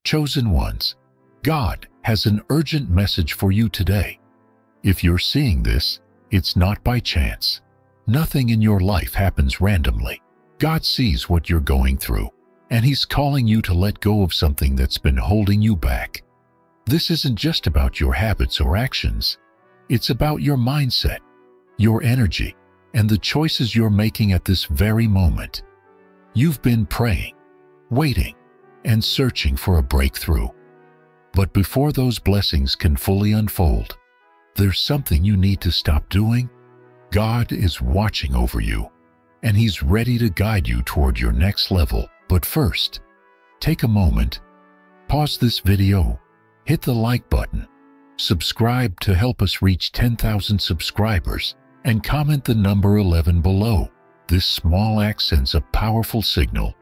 Chosen ones, God has an urgent message for you today. If you're seeing this, it's not by chance. Nothing in your life happens randomly. God sees what you're going through, and He's calling you to let go of something that's been holding you back. This isn't just about your habits or actions. It's about your mindset, your energy, and the choices you're making at this very moment. You've been praying, waiting, and searching for a breakthrough. But before those blessings can fully unfold, there's something you need to stop doing. God is watching over you, and He's ready to guide you toward your next level. But first, take a moment, pause this video, hit the like button, subscribe to help us reach 10,000 subscribers, and comment the number 11 below. This small act sends a powerful signal,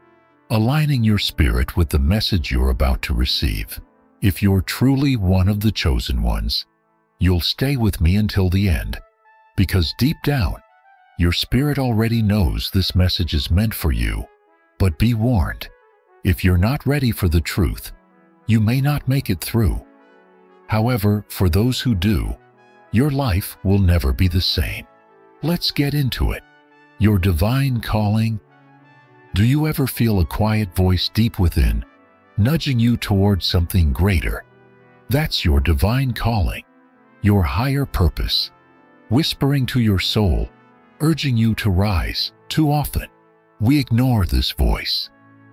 aligning your spirit with the message you're about to receive. If you're truly one of the chosen ones, you'll stay with me until the end, because deep down, your spirit already knows this message is meant for you. But be warned, if you're not ready for the truth, you may not make it through. However, for those who do, your life will never be the same. Let's get into it. Your divine calling. Do you ever feel a quiet voice deep within, nudging you towards something greater? That's your divine calling, your higher purpose, whispering to your soul, urging you to rise. Too often, we ignore this voice,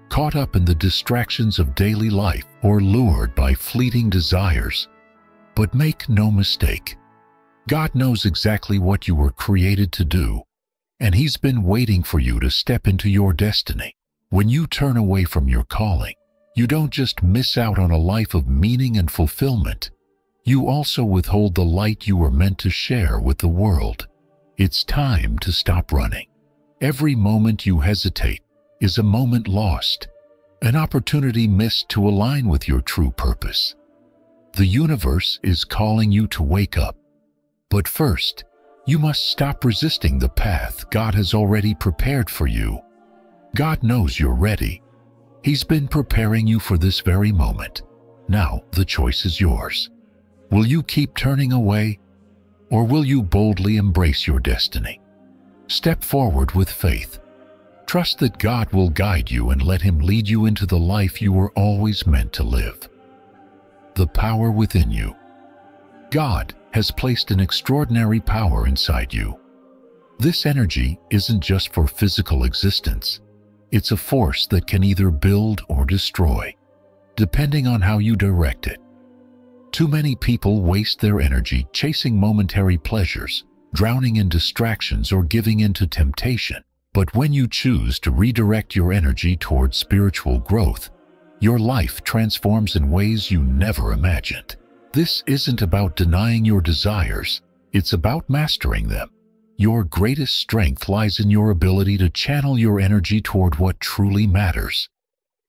caught up in the distractions of daily life or lured by fleeting desires. But make no mistake, God knows exactly what you were created to do, and He's been waiting for you to step into your destiny. When you turn away from your calling, you don't just miss out on a life of meaning and fulfillment, you also withhold the light you were meant to share with the world. It's time to stop running. Every moment you hesitate is a moment lost, an opportunity missed to align with your true purpose. The universe is calling you to wake up. But first, you must stop resisting the path God has already prepared for you. God knows you're ready. He's been preparing you for this very moment. Now the choice is yours. Will you keep turning away, or will you boldly embrace your destiny? Step forward with faith. Trust that God will guide you and let Him lead you into the life you were always meant to live. The power within you. God has placed an extraordinary power inside you. This energy isn't just for physical existence. It's a force that can either build or destroy, depending on how you direct it. Too many people waste their energy chasing momentary pleasures, drowning in distractions or giving in to temptation. But when you choose to redirect your energy towards spiritual growth, your life transforms in ways you never imagined. This isn't about denying your desires, it's about mastering them. Your greatest strength lies in your ability to channel your energy toward what truly matters.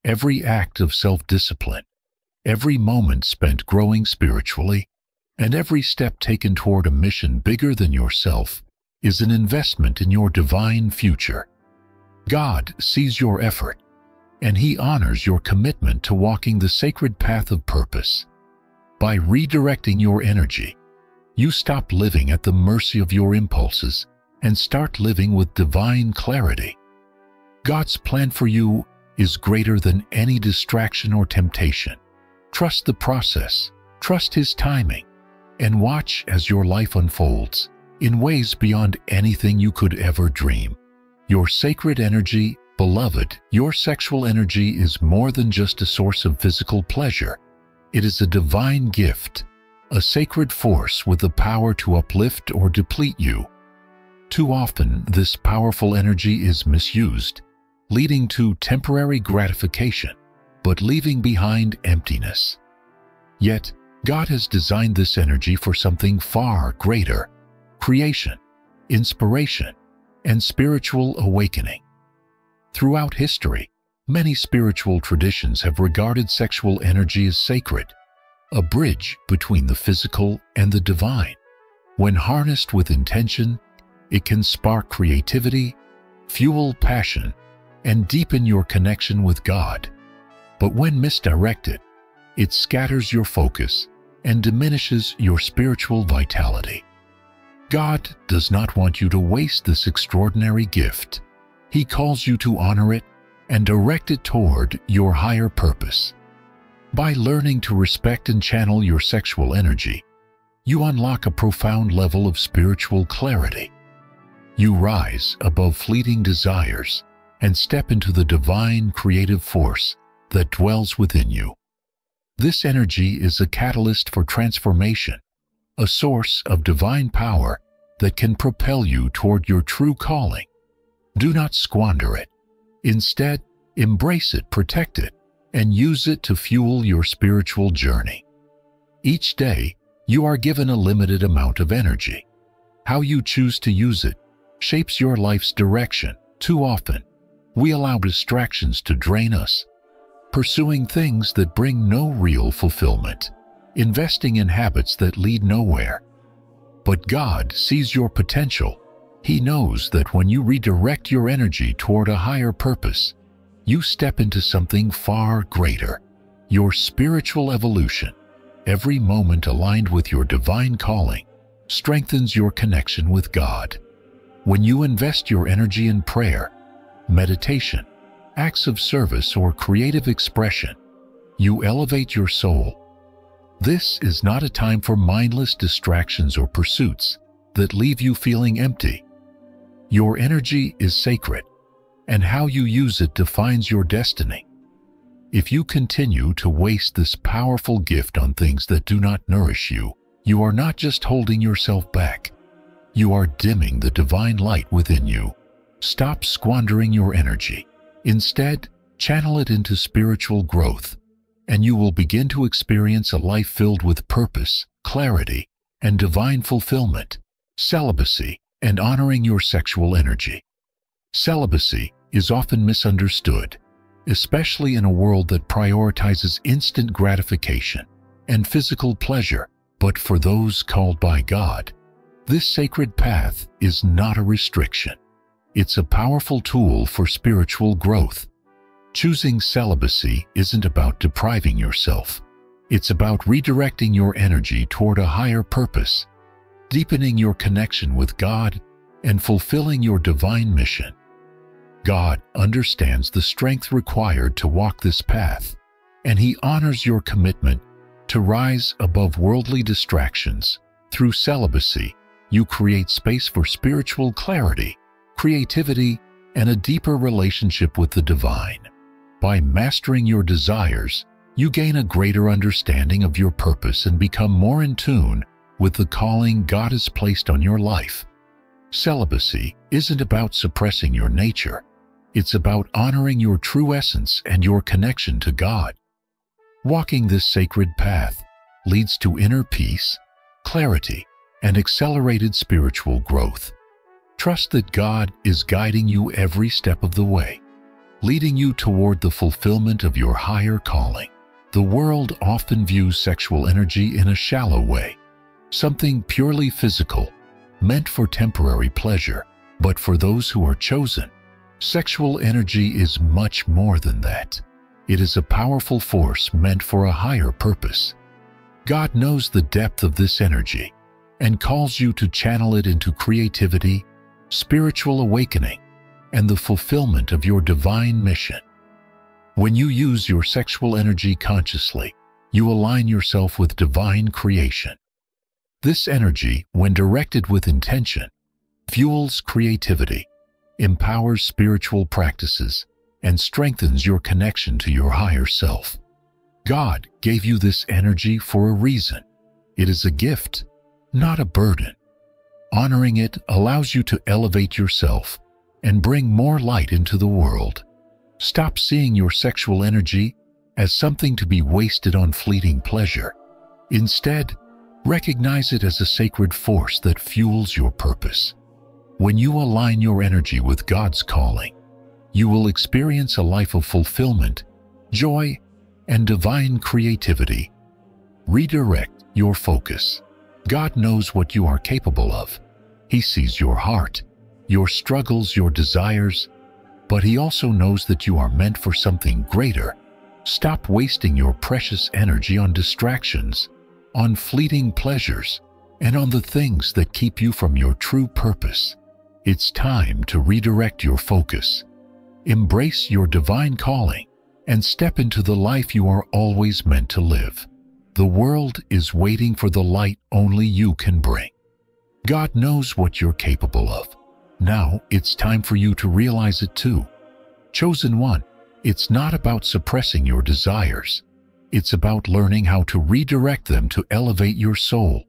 Every act of self-discipline, every moment spent growing spiritually, and every step taken toward a mission bigger than yourself is an investment in your divine future. God sees your effort, and He honors your commitment to walking the sacred path of purpose. By redirecting your energy, you stop living at the mercy of your impulses and start living with divine clarity. God's plan for you is greater than any distraction or temptation. Trust the process, trust His timing, and watch as your life unfolds in ways beyond anything you could ever dream. Your sacred energy, beloved, your sexual energy is more than just a source of physical pleasure. It is a divine gift, a sacred force with the power to uplift or deplete you. Too often, this powerful energy is misused, leading to temporary gratification, but leaving behind emptiness. Yet, God has designed this energy for something far greater: creation, inspiration, and spiritual awakening. Throughout history, many spiritual traditions have regarded sexual energy as sacred, a bridge between the physical and the divine. When harnessed with intention, it can spark creativity, fuel passion, and deepen your connection with God. But when misdirected, it scatters your focus and diminishes your spiritual vitality. God does not want you to waste this extraordinary gift. He calls you to honor it and direct it toward your higher purpose. By learning to respect and channel your sexual energy, you unlock a profound level of spiritual clarity. You rise above fleeting desires and step into the divine creative force that dwells within you. This energy is a catalyst for transformation, a source of divine power that can propel you toward your true calling. Do not squander it. Instead, embrace it, protect it, and use it to fuel your spiritual journey. Each day, you are given a limited amount of energy. How you choose to use it shapes your life's direction. Too often, we allow distractions to drain us, pursuing things that bring no real fulfillment, investing in habits that lead nowhere. But God sees your potential. He knows that when you redirect your energy toward a higher purpose, you step into something far greater, your spiritual evolution. Every moment aligned with your divine calling strengthens your connection with God. When you invest your energy in prayer, meditation, acts of service, or creative expression, you elevate your soul. This is not a time for mindless distractions or pursuits that leave you feeling empty. Your energy is sacred, and how you use it defines your destiny. If you continue to waste this powerful gift on things that do not nourish you, you are not just holding yourself back, you are dimming the divine light within you. Stop squandering your energy. Instead, channel it into spiritual growth, and you will begin to experience a life filled with purpose, clarity, and divine fulfillment. Celibacy and honoring your sexual energy. Celibacy is often misunderstood, especially in a world that prioritizes instant gratification and physical pleasure. But for those called by God, this sacred path is not a restriction. It's a powerful tool for spiritual growth. Choosing celibacy isn't about depriving yourself. It's about redirecting your energy toward a higher purpose, deepening your connection with God, and fulfilling your divine mission. God understands the strength required to walk this path, and He honors your commitment to rise above worldly distractions. Through celibacy, you create space for spiritual clarity, creativity, and a deeper relationship with the divine. By mastering your desires, you gain a greater understanding of your purpose and become more in tune with the calling God has placed on your life. Celibacy isn't about suppressing your nature. It's about honoring your true essence and your connection to God. Walking this sacred path leads to inner peace, clarity, and accelerated spiritual growth. Trust that God is guiding you every step of the way, leading you toward the fulfillment of your higher calling. The world often views sexual energy in a shallow way, something purely physical, meant for temporary pleasure. But for those who are chosen, sexual energy is much more than that. It is a powerful force meant for a higher purpose. God knows the depth of this energy and calls you to channel it into creativity, spiritual awakening, and the fulfillment of your divine mission. When you use your sexual energy consciously, you align yourself with divine creation. This energy, when directed with intention, fuels creativity, empowers spiritual practices, and strengthens your connection to your higher self. God gave you this energy for a reason. It is a gift, not a burden. Honoring it allows you to elevate yourself and bring more light into the world. Stop seeing your sexual energy as something to be wasted on fleeting pleasure. Instead, recognize it as a sacred force that fuels your purpose. When you align your energy with God's calling, you will experience a life of fulfillment, joy, and divine creativity. Redirect your focus. God knows what you are capable of. He sees your heart, your struggles, your desires, but He also knows that you are meant for something greater. Stop wasting your precious energy on distractions, on fleeting pleasures, and on the things that keep you from your true purpose. It's time to redirect your focus. Embrace your divine calling and step into the life you are always meant to live. The world is waiting for the light only you can bring. God knows what you're capable of. Now it's time for you to realize it too. Chosen one, it's not about suppressing your desires. It's about learning how to redirect them to elevate your soul.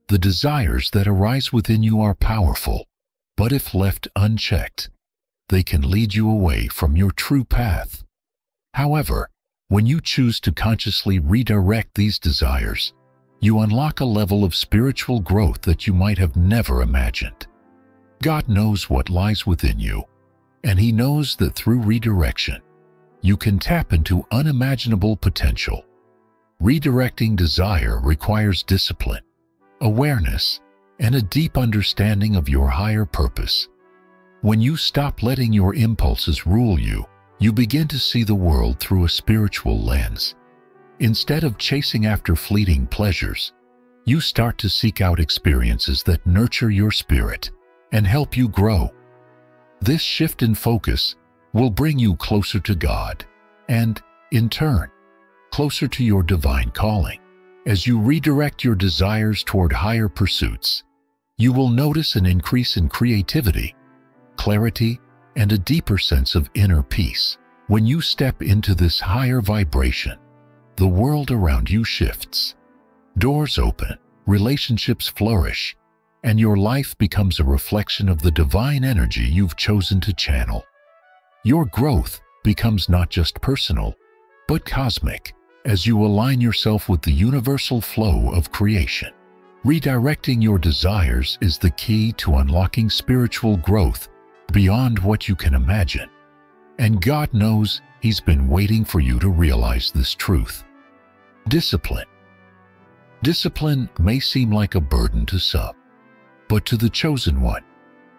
The desires that arise within you are powerful, but if left unchecked, they can lead you away from your true path. However, when you choose to consciously redirect these desires, you unlock a level of spiritual growth that you might have never imagined. God knows what lies within you, and He knows that through redirection, you can tap into unimaginable potential. Redirecting desire requires discipline, awareness, and a deep understanding of your higher purpose. When you stop letting your impulses rule you, you begin to see the world through a spiritual lens. Instead of chasing after fleeting pleasures, you start to seek out experiences that nurture your spirit and help you grow. This shift in focus will bring you closer to God and, in turn, closer to your divine calling. As you redirect your desires toward higher pursuits, you will notice an increase in creativity, clarity, and a deeper sense of inner peace. When you step into this higher vibration, the world around you shifts. Doors open, relationships flourish, and your life becomes a reflection of the divine energy you've chosen to channel. Your growth becomes not just personal, but cosmic, as you align yourself with the universal flow of creation. Redirecting your desires is the key to unlocking spiritual growth beyond what you can imagine. And God knows He's been waiting for you to realize this truth. Discipline. Discipline may seem like a burden to some, but to the chosen one,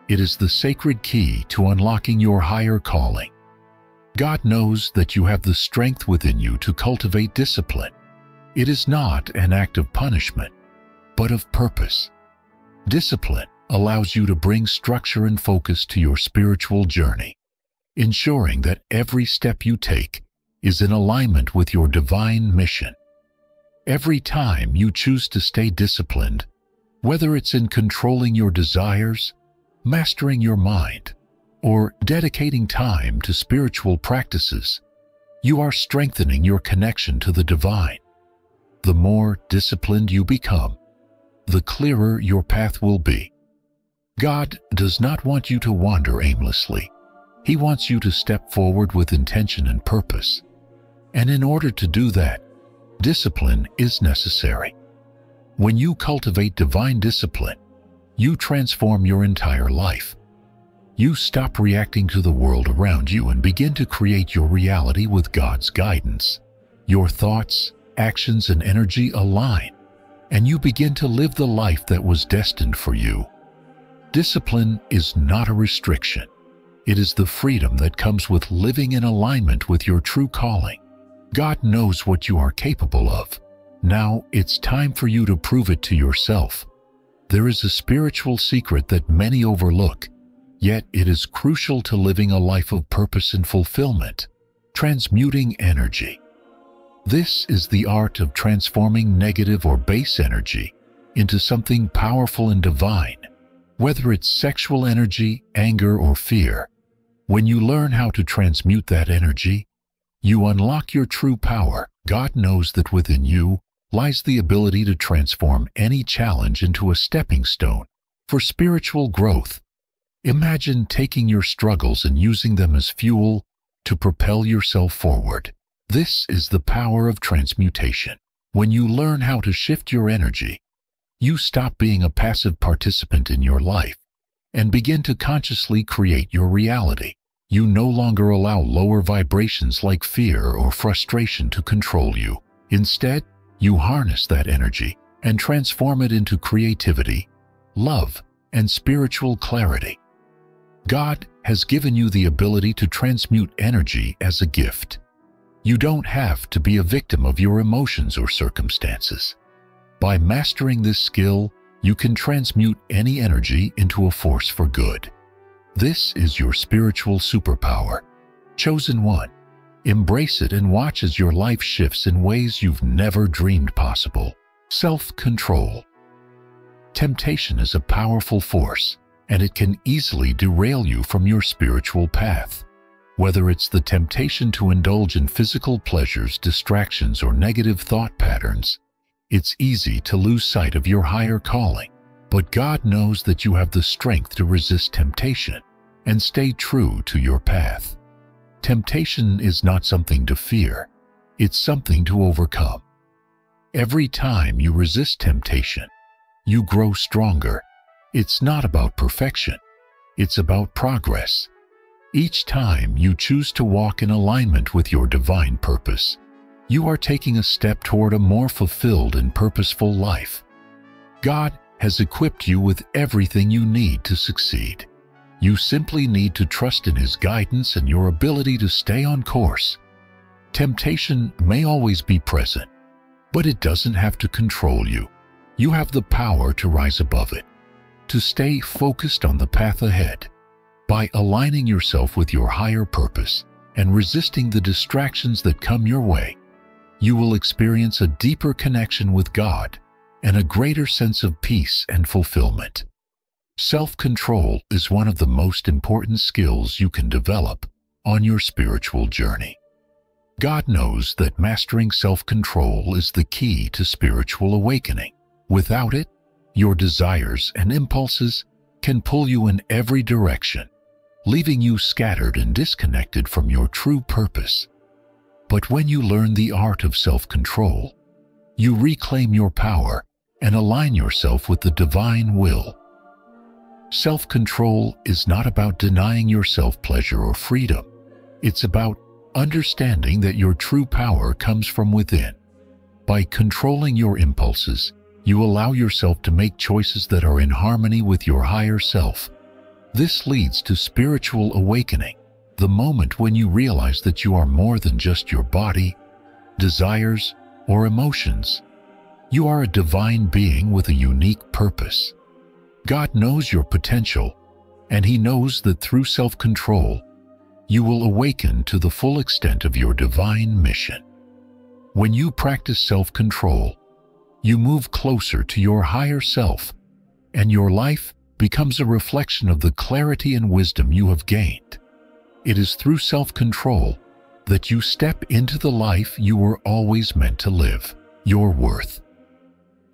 it is the sacred key to unlocking your higher calling. God knows that you have the strength within you to cultivate discipline. It is not an act of punishment, but of purpose. Discipline allows you to bring structure and focus to your spiritual journey, ensuring that every step you take is in alignment with your divine mission. Every time you choose to stay disciplined, whether it's in controlling your desires, mastering your mind, or dedicating time to spiritual practices, you are strengthening your connection to the divine. The more disciplined you become, the clearer your path will be. God does not want you to wander aimlessly. He wants you to step forward with intention and purpose. And in order to do that, discipline is necessary. When you cultivate divine discipline, you transform your entire life. You stop reacting to the world around you and begin to create your reality with God's guidance. Your thoughts, actions, and energy align, and you begin to live the life that was destined for you. Discipline is not a restriction. It is the freedom that comes with living in alignment with your true calling. God knows what you are capable of. Now it's time for you to prove it to yourself. There is a spiritual secret that many overlook, yet it is crucial to living a life of purpose and fulfillment: transmuting energy. This is the art of transforming negative or base energy into something powerful and divine, whether it's sexual energy, anger, or fear. When you learn how to transmute that energy, you unlock your true power. God knows that within you lies the ability to transform any challenge into a stepping stone for spiritual growth. Imagine taking your struggles and using them as fuel to propel yourself forward. This is the power of transmutation. When you learn how to shift your energy, you stop being a passive participant in your life and begin to consciously create your reality. You no longer allow lower vibrations like fear or frustration to control you. Instead, you harness that energy and transform it into creativity, love, and spiritual clarity. God has given you the ability to transmute energy as a gift. You don't have to be a victim of your emotions or circumstances. By mastering this skill, you can transmute any energy into a force for good. This is your spiritual superpower. Chosen one. Embrace it and watch as your life shifts in ways you've never dreamed possible. Self-control. Temptation is a powerful force, and it can easily derail you from your spiritual path. Whether it's the temptation to indulge in physical pleasures, distractions, or negative thought patterns, it's easy to lose sight of your higher calling. But God knows that you have the strength to resist temptation and stay true to your path. Temptation is not something to fear, it's something to overcome. Every time you resist temptation, you grow stronger. It's not about perfection, it's about progress. Each time you choose to walk in alignment with your divine purpose, you are taking a step toward a more fulfilled and purposeful life. God has equipped you with everything you need to succeed. You simply need to trust in His guidance and your ability to stay on course. Temptation may always be present, but it doesn't have to control you. You have the power to rise above it, to stay focused on the path ahead. By aligning yourself with your higher purpose and resisting the distractions that come your way, you will experience a deeper connection with God and a greater sense of peace and fulfillment. Self-control is one of the most important skills you can develop on your spiritual journey. God knows that mastering self-control is the key to spiritual awakening. Without it, your desires and impulses can pull you in every direction, leaving you scattered and disconnected from your true purpose. But when you learn the art of self-control, you reclaim your power and align yourself with the divine will. Self-control is not about denying yourself pleasure or freedom. It's about understanding that your true power comes from within. By controlling your impulses, you allow yourself to make choices that are in harmony with your higher self. This leads to spiritual awakening, the moment when you realize that you are more than just your body, desires, or emotions. You are a divine being with a unique purpose. God knows your potential, and He knows that through self-control, you will awaken to the full extent of your divine mission. When you practice self-control, you move closer to your higher self, and your life becomes a reflection of the clarity and wisdom you have gained. It is through self-control that you step into the life you were always meant to live. Your worth.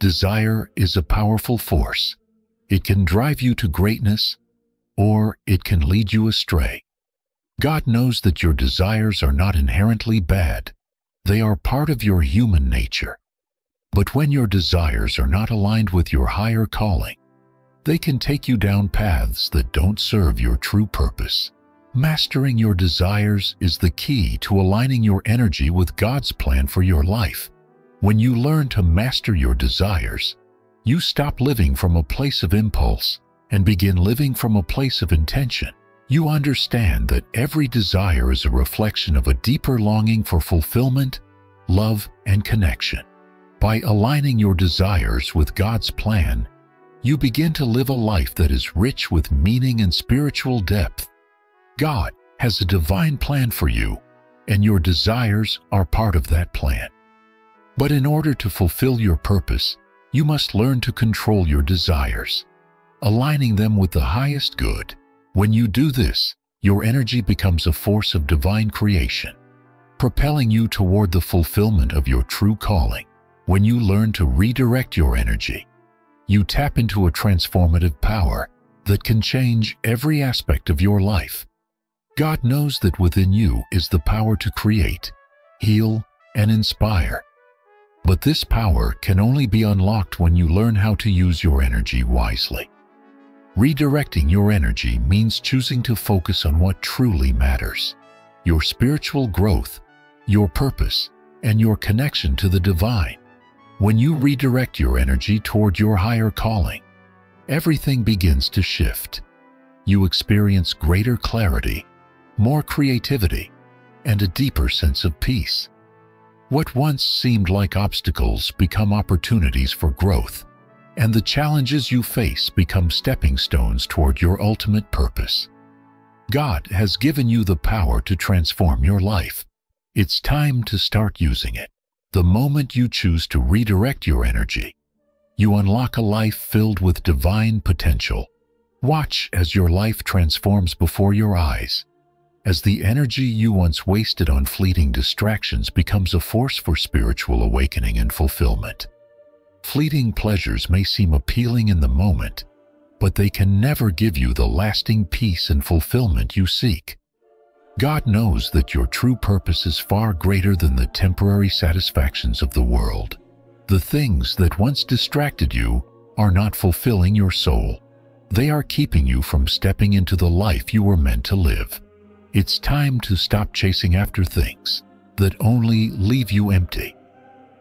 Desire is a powerful force. It can drive you to greatness, or it can lead you astray. God knows that your desires are not inherently bad. They are part of your human nature. But when your desires are not aligned with your higher calling, they can take you down paths that don't serve your true purpose. Mastering your desires is the key to aligning your energy with God's plan for your life. When you learn to master your desires, you stop living from a place of impulse and begin living from a place of intention. You understand that every desire is a reflection of a deeper longing for fulfillment, love, and connection. By aligning your desires with God's plan, you begin to live a life that is rich with meaning and spiritual depth. God has a divine plan for you, and your desires are part of that plan. But in order to fulfill your purpose, you must learn to control your desires, aligning them with the highest good. When you do this, your energy becomes a force of divine creation, propelling you toward the fulfillment of your true calling. When you learn to redirect your energy, you tap into a transformative power that can change every aspect of your life. God knows that within you is the power to create, heal, and inspire. But this power can only be unlocked when you learn how to use your energy wisely. Redirecting your energy means choosing to focus on what truly matters: your spiritual growth, your purpose, and your connection to the divine. When you redirect your energy toward your higher calling, everything begins to shift. You experience greater clarity, more creativity, and a deeper sense of peace. What once seemed like obstacles become opportunities for growth, and the challenges you face become stepping stones toward your ultimate purpose. God has given you the power to transform your life. It's time to start using it. The moment you choose to redirect your energy, you unlock a life filled with divine potential. Watch as your life transforms before your eyes, as the energy you once wasted on fleeting distractions becomes a force for spiritual awakening and fulfillment. Fleeting pleasures may seem appealing in the moment, but they can never give you the lasting peace and fulfillment you seek. God knows that your true purpose is far greater than the temporary satisfactions of the world. The things that once distracted you are not fulfilling your soul. They are keeping you from stepping into the life you were meant to live. It's time to stop chasing after things that only leave you empty.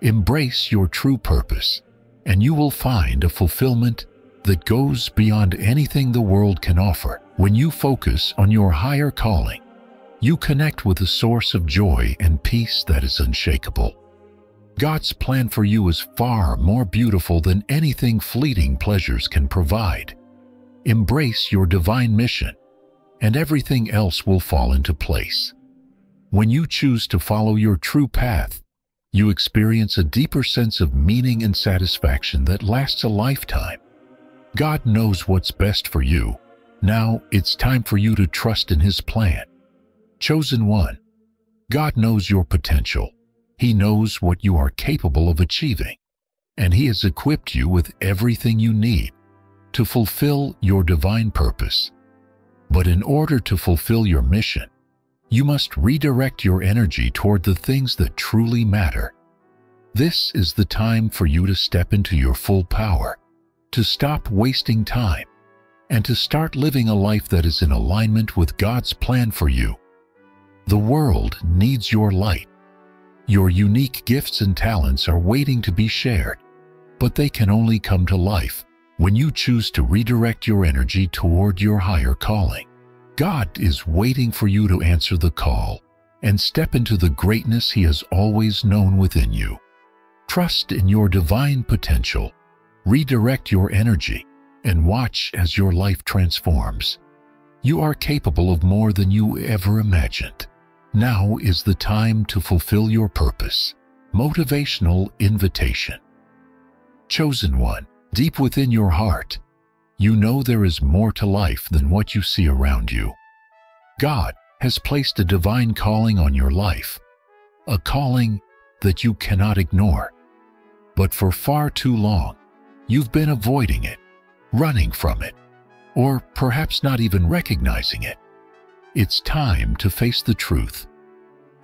Embrace your true purpose, and you will find a fulfillment that goes beyond anything the world can offer. When you focus on your higher calling, you connect with a source of joy and peace that is unshakable. God's plan for you is far more beautiful than anything fleeting pleasures can provide. Embrace your divine mission, and everything else will fall into place. When you choose to follow your true path, you experience a deeper sense of meaning and satisfaction that lasts a lifetime. God knows what's best for you. Now it's time for you to trust in His plan. Chosen one, God knows your potential. He knows what you are capable of achieving, and He has equipped you with everything you need to fulfill your divine purpose. But in order to fulfill your mission, you must redirect your energy toward the things that truly matter. This is the time for you to step into your full power, to stop wasting time, and to start living a life that is in alignment with God's plan for you. The world needs your light. Your unique gifts and talents are waiting to be shared, but they can only come to life when you choose to redirect your energy toward your higher calling. God is waiting for you to answer the call and step into the greatness He has always known within you. Trust in your divine potential, redirect your energy, and watch as your life transforms. You are capable of more than you ever imagined. Now is the time to fulfill your purpose. Motivational invitation. Chosen one, deep within your heart, you know there is more to life than what you see around you. God has placed a divine calling on your life, a calling that you cannot ignore. But for far too long, you've been avoiding it, running from it, or perhaps not even recognizing it. It's time to face the truth.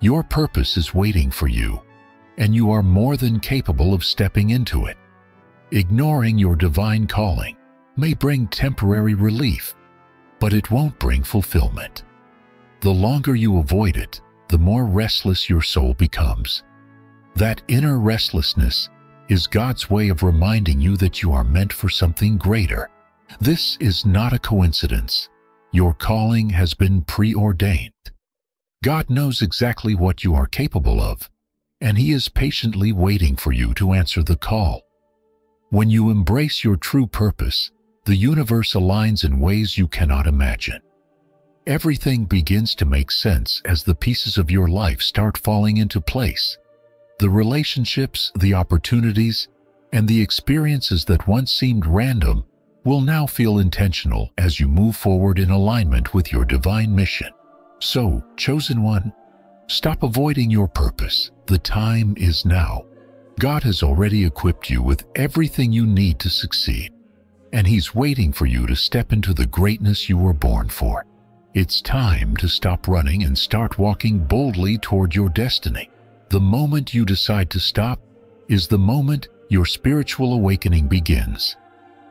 Your purpose is waiting for you, and you are more than capable of stepping into it. Ignoring your divine calling may bring temporary relief, but it won't bring fulfillment. The longer you avoid it, the more restless your soul becomes. That inner restlessness is God's way of reminding you that you are meant for something greater. This is not a coincidence. Your calling has been preordained. God knows exactly what you are capable of, and He is patiently waiting for you to answer the call. When you embrace your true purpose, the universe aligns in ways you cannot imagine. Everything begins to make sense as the pieces of your life start falling into place. The relationships, the opportunities, and the experiences that once seemed random will now feel intentional as you move forward in alignment with your divine mission. So, chosen one, stop avoiding your purpose. The time is now. God has already equipped you with everything you need to succeed, and He's waiting for you to step into the greatness you were born for. It's time to stop running and start walking boldly toward your destiny. The moment you decide to stop is the moment your spiritual awakening begins.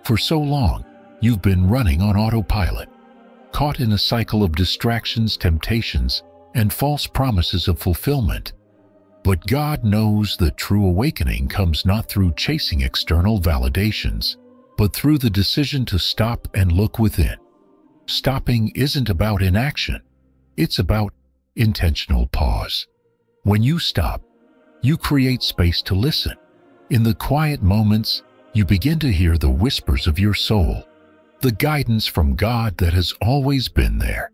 For so long, you've been running on autopilot, caught in a cycle of distractions, temptations, and false promises of fulfillment. But God knows that true awakening comes not through chasing external validations, but through the decision to stop and look within. Stopping isn't about inaction. It's about intentional pause. When you stop, you create space to listen. In the quiet moments, you begin to hear the whispers of your soul, the guidance from God that has always been there,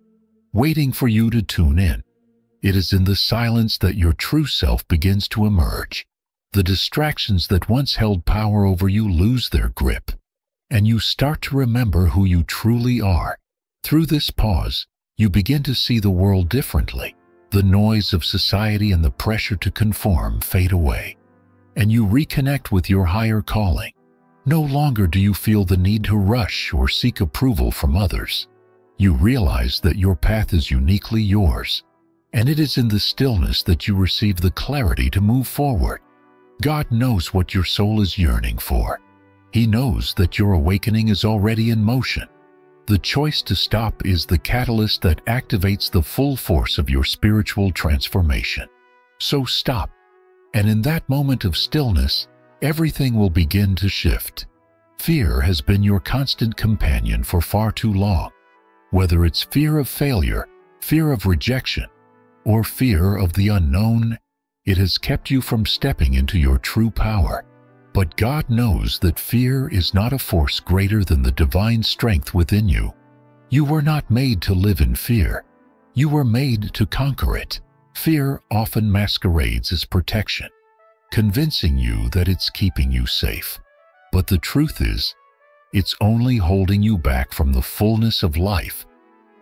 waiting for you to tune in. It is in the silence that your true self begins to emerge. The distractions that once held power over you lose their grip, and you start to remember who you truly are. Through this pause, you begin to see the world differently. The noise of society and the pressure to conform fade away, and you reconnect with your higher calling. No longer do you feel the need to rush or seek approval from others. You realize that your path is uniquely yours, and it is in the stillness that you receive the clarity to move forward. God knows what your soul is yearning for. He knows that your awakening is already in motion. The choice to stop is the catalyst that activates the full force of your spiritual transformation. So stop, and in that moment of stillness, everything will begin to shift. Fear has been your constant companion for far too long. Whether it's fear of failure, fear of rejection, or fear of the unknown, it has kept you from stepping into your true power. But God knows that fear is not a force greater than the divine strength within you. You were not made to live in fear. You were made to conquer it. Fear often masquerades as protection, convincing you that it's keeping you safe. But the truth is, it's only holding you back from the fullness of life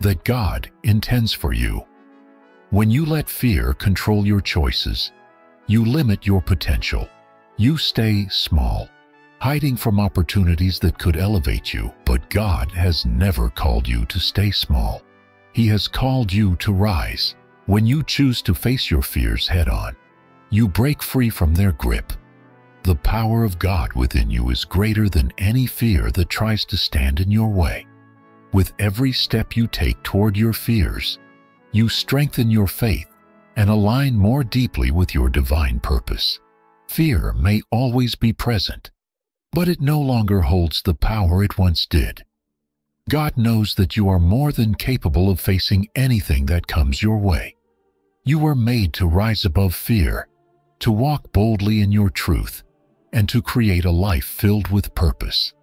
that God intends for you. When you let fear control your choices, you limit your potential. You stay small, hiding from opportunities that could elevate you. But God has never called you to stay small. He has called you to rise. When you choose to face your fears head-on, you break free from their grip. The power of God within you is greater than any fear that tries to stand in your way. With every step you take toward your fears, you strengthen your faith and align more deeply with your divine purpose. Fear may always be present, but it no longer holds the power it once did. God knows that you are more than capable of facing anything that comes your way. You were made to rise above fear, to walk boldly in your truth, and to create a life filled with purpose.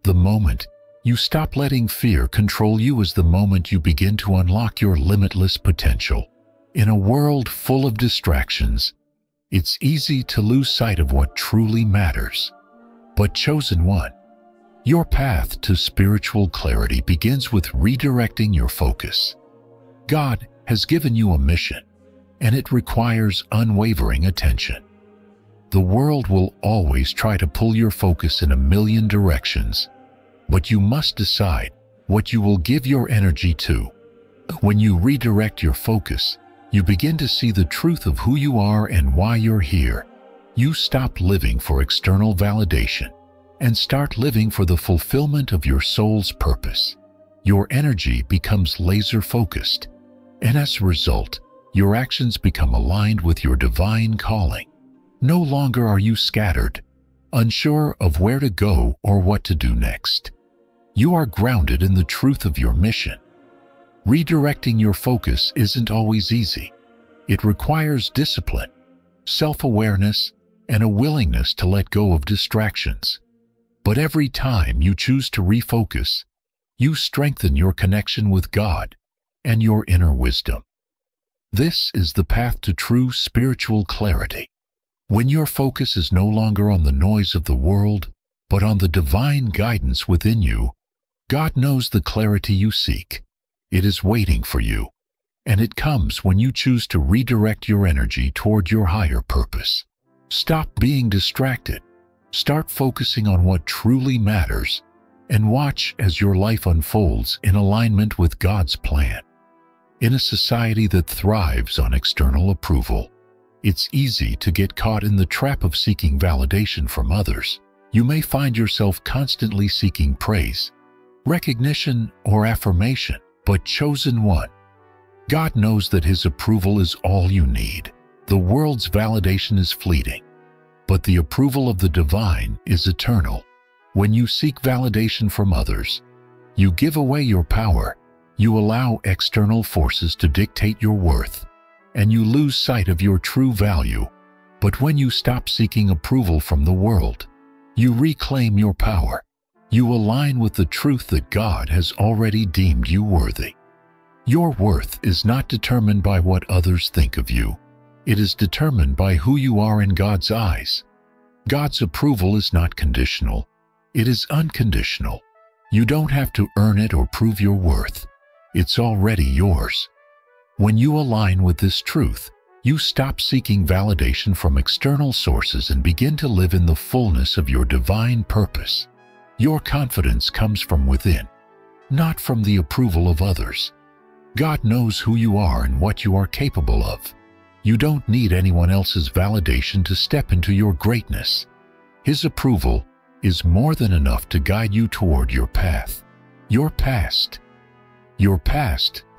The moment you stop letting fear control you is the moment you begin to unlock your limitless potential. In a world full of distractions, it's easy to lose sight of what truly matters. But chosen one, your path to spiritual clarity begins with redirecting your focus. God has given you a mission, and it requires unwavering attention. The world will always try to pull your focus in a million directions, but you must decide what you will give your energy to. When you redirect your focus, you begin to see the truth of who you are and why you're here. You stop living for external validation and start living for the fulfillment of your soul's purpose. Your energy becomes laser-focused, and as a result, your actions become aligned with your divine calling. No longer are you scattered, unsure of where to go or what to do next. You are grounded in the truth of your mission. Redirecting your focus isn't always easy. It requires discipline, self-awareness, and a willingness to let go of distractions. But every time you choose to refocus, you strengthen your connection with God and your inner wisdom. This is the path to true spiritual clarity. When your focus is no longer on the noise of the world, but on the divine guidance within you, God knows the clarity you seek. It is waiting for you, and it comes when you choose to redirect your energy toward your higher purpose. Stop being distracted. Start focusing on what truly matters, and watch as your life unfolds in alignment with God's plan. In a society that thrives on external approval, it's easy to get caught in the trap of seeking validation from others. You may find yourself constantly seeking praise, recognition, or affirmation. But chosen one, God knows that His approval is all you need. The world's validation is fleeting, but the approval of the divine is eternal. When you seek validation from others, you give away your power, You allow external forces to dictate your worth, and you lose sight of your true value. But when you stop seeking approval from the world, you reclaim your power. You align with the truth that God has already deemed you worthy. Your worth is not determined by what others think of you. It is determined by who you are in God's eyes. God's approval is not conditional. It is unconditional. You don't have to earn it or prove your worth. It's already yours. When you align with this truth, you stop seeking validation from external sources and begin to live in the fullness of your divine purpose. Your confidence comes from within, not from the approval of others. God knows who you are and what you are capable of. You don't need anyone else's validation to step into your greatness. His approval is more than enough to guide you toward your path. Your past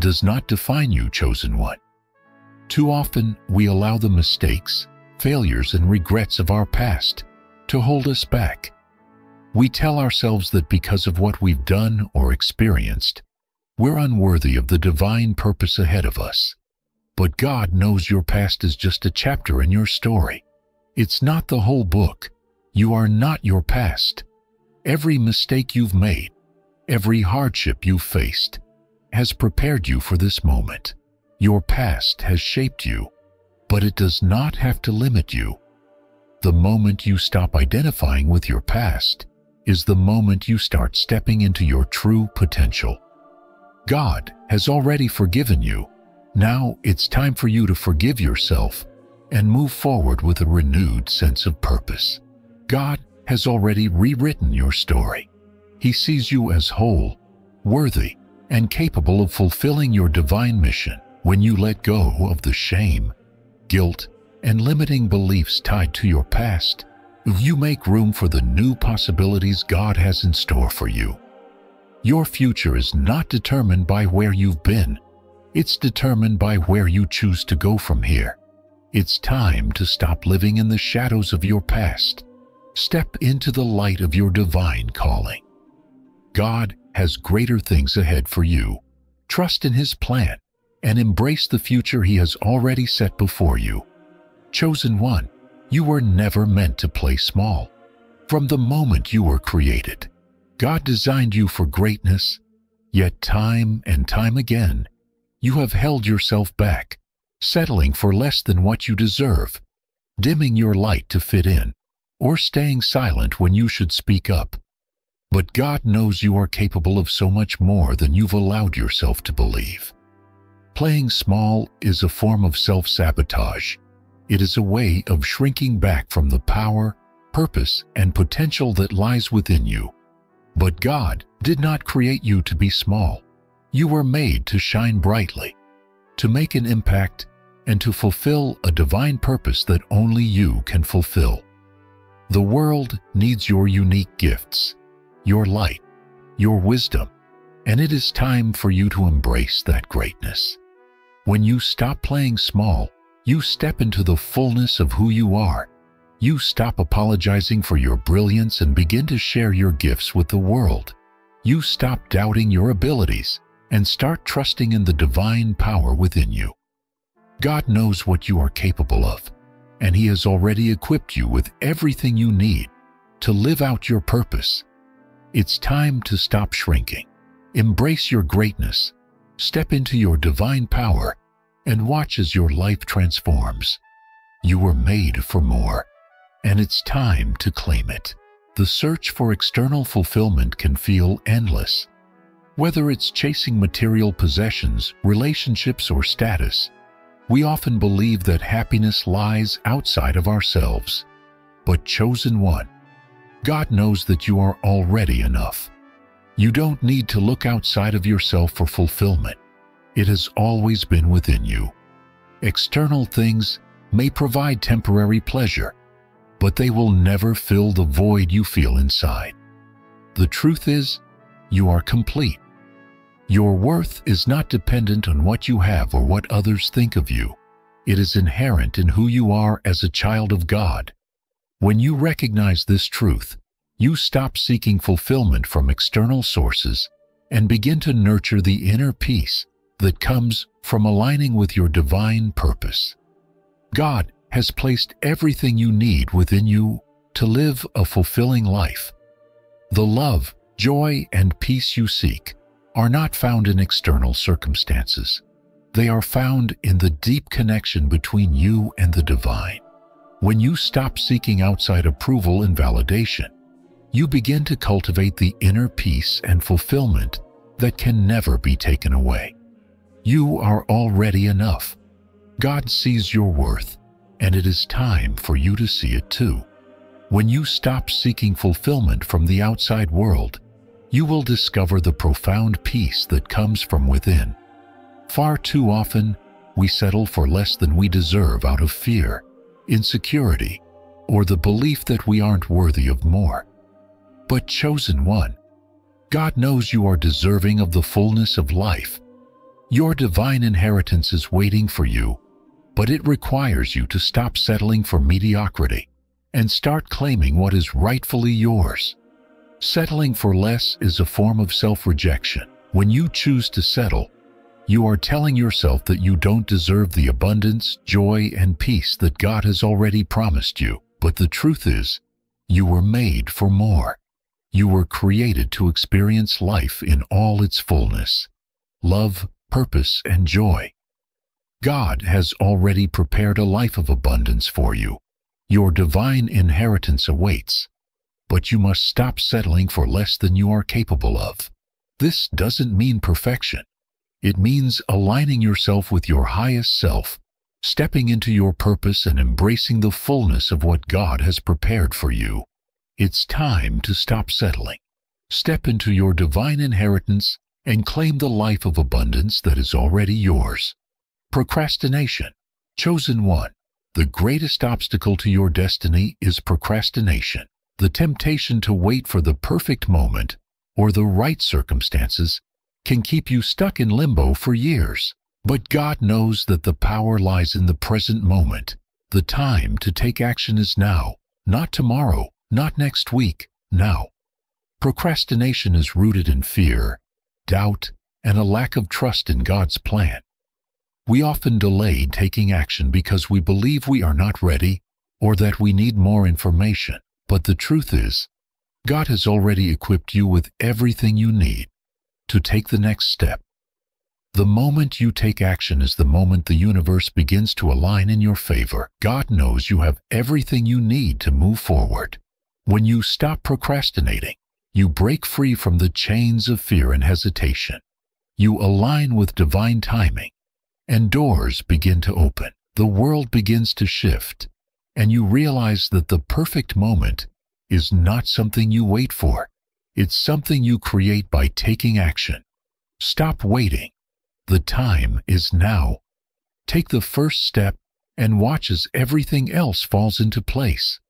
does not define you, chosen one. Too often, we allow the mistakes, failures, and regrets of our past to hold us back. We tell ourselves that because of what we've done or experienced, we're unworthy of the divine purpose ahead of us. But God knows your past is just a chapter in your story. It's not the whole book. You are not your past. Every mistake you've made, every hardship you've faced, has prepared you for this moment. Your past has shaped you, but it does not have to limit you. The moment you stop identifying with your past is the moment you start stepping into your true potential. God has already forgiven you. Now it's time for you to forgive yourself and move forward with a renewed sense of purpose. God has already rewritten your story. He sees you as whole, worthy, and capable of fulfilling your divine mission. When you let go of the shame, guilt, and limiting beliefs tied to your past, you make room for the new possibilities God has in store for you. Your future is not determined by where you've been. It's determined by where you choose to go from here. It's time to stop living in the shadows of your past. Step into the light of your divine calling. God has greater things ahead for you. Trust in His plan and embrace the future He has already set before you. Chosen one, you were never meant to play small. From the moment you were created, God designed you for greatness, yet time and time again, you have held yourself back, settling for less than what you deserve, dimming your light to fit in, or staying silent when you should speak up. But God knows you are capable of so much more than you've allowed yourself to believe. Playing small is a form of self-sabotage. It is a way of shrinking back from the power, purpose, and potential that lies within you. But God did not create you to be small. You were made to shine brightly, to make an impact, and to fulfill a divine purpose that only you can fulfill. The world needs your unique gifts, your light, your wisdom, and it is time for you to embrace that greatness. When you stop playing small, you step into the fullness of who you are. You stop apologizing for your brilliance and begin to share your gifts with the world. You stop doubting your abilities and start trusting in the divine power within you. God knows what you are capable of, and He has already equipped you with everything you need to live out your purpose. It's time to stop shrinking. Embrace your greatness, step into your divine power, and watch as your life transforms. You were made for more, and it's time to claim it. The search for external fulfillment can feel endless. Whether it's chasing material possessions, relationships, or status, we often believe that happiness lies outside of ourselves. But chosen one, God knows that you are already enough. You don't need to look outside of yourself for fulfillment. It has always been within you. External things may provide temporary pleasure, but they will never fill the void you feel inside. The truth is, you are complete. Your worth is not dependent on what you have or what others think of you. It is inherent in who you are as a child of God. When you recognize this truth, you stop seeking fulfillment from external sources and begin to nurture the inner peace that comes from aligning with your divine purpose. God has placed everything you need within you to live a fulfilling life. The love, joy, and peace you seek are not found in external circumstances. They are found in the deep connection between you and the divine. When you stop seeking outside approval and validation, you begin to cultivate the inner peace and fulfillment that can never be taken away. You are already enough. God sees your worth, and it is time for you to see it too. When you stop seeking fulfillment from the outside world, you will discover the profound peace that comes from within. Far too often, we settle for less than we deserve out of fear, insecurity, or the belief that we aren't worthy of more. But chosen one, God knows you are deserving of the fullness of life. Your divine inheritance is waiting for you, but it requires you to stop settling for mediocrity and start claiming what is rightfully yours. Settling for less is a form of self-rejection. When you choose to settle, you are telling yourself that you don't deserve the abundance, joy, and peace that God has already promised you. But the truth is, you were made for more. You were created to experience life in all its fullness: love, purpose, and joy. God has already prepared a life of abundance for you. Your divine inheritance awaits, but you must stop settling for less than you are capable of. This doesn't mean perfection. It means aligning yourself with your highest self, stepping into your purpose and embracing the fullness of what God has prepared for you. It's time to stop settling. Step into your divine inheritance and claim the life of abundance that is already yours. Procrastination. Chosen one. The greatest obstacle to your destiny is procrastination. The temptation to wait for the perfect moment or the right circumstances can keep you stuck in limbo for years. But God knows that the power lies in the present moment. The time to take action is now, not tomorrow, not next week, now. Procrastination is rooted in fear, doubt, and a lack of trust in God's plan. We often delay taking action because we believe we are not ready or that we need more information. But the truth is, God has already equipped you with everything you need to take the next step. The moment you take action is the moment the universe begins to align in your favor. God knows you have everything you need to move forward. When you stop procrastinating, you break free from the chains of fear and hesitation. You align with divine timing, and doors begin to open. The world begins to shift, and you realize that the perfect moment is not something you wait for. It's something you create by taking action. Stop waiting. The time is now. Take the first step and watch as everything else falls into place.